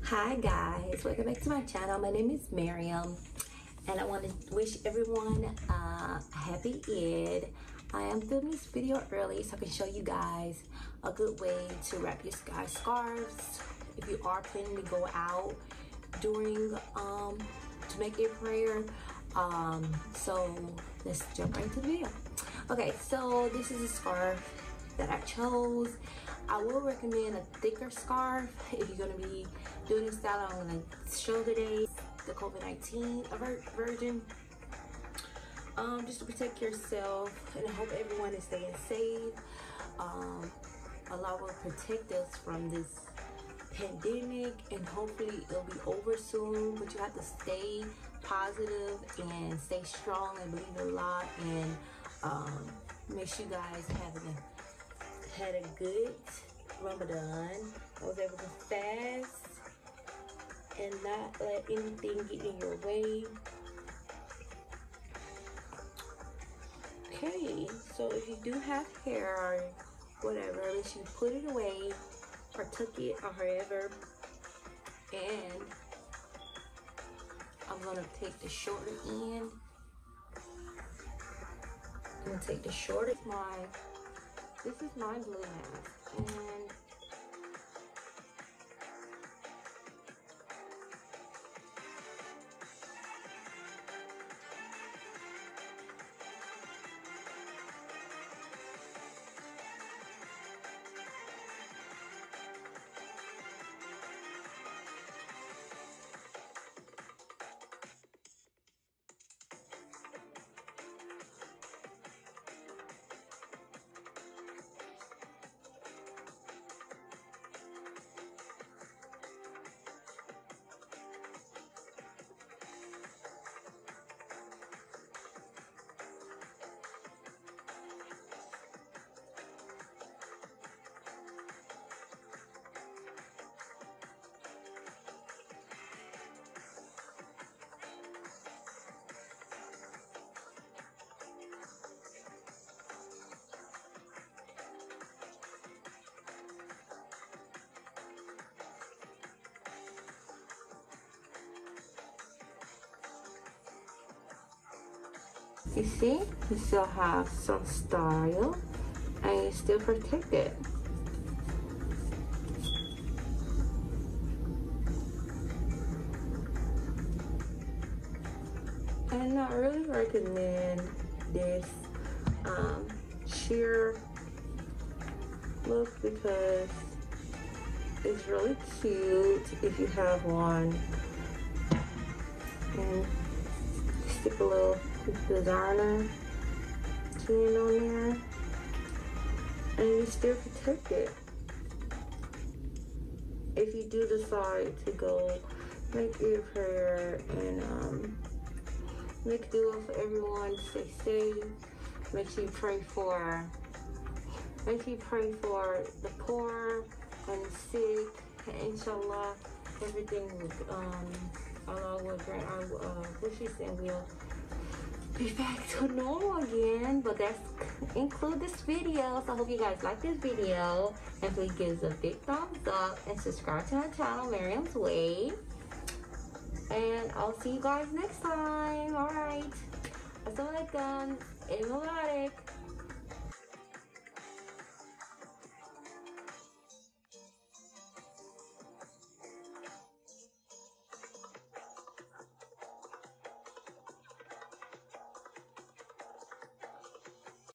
Hi guys, welcome back to my channel. My name is Miriam and I want to wish everyone a happy Eid. I am filming this video early so I can show you guys a good way to wrap your scarves if you are planning to go out during to make a prayer. So let's jump right into the video. Okay, so this is a scarf that I chose. I will recommend a thicker scarf if you're going to be doing this style. I'm going to show today the COVID-19 version, just to protect yourself, and I hope everyone is staying safe. Allah will protect us from this pandemic, and hopefully it'll be over soon, but you have to stay positive and stay strong and believe in Allah, and make sure you guys had a good Ramadan. I was able to fast and not let anything get in your way. Okay, so if you do have hair or whatever, make sure you put it away or tuck it or however. And I'm gonna take the shorter end. I'm gonna take the shortest line. This is my blue mask, and you see, you still have some style and you still protected. And I really recommend this sheer look because it's really cute if you have one. And stick a little designer tin on there, and you still protect it. If you do decide to go make your prayer and make dua for everyone to stay safe, make sure you pray for the poor and the sick, and inshallah everything will Allah will grant our wishes, and we'll be back to normal again. But that's include this video, so I hope you guys like this video, and please give us a big thumbs up and subscribe to my channel, Miriam's Way, and I'll see you guys next time. All right, assalamualaikum, Eid Mubarak.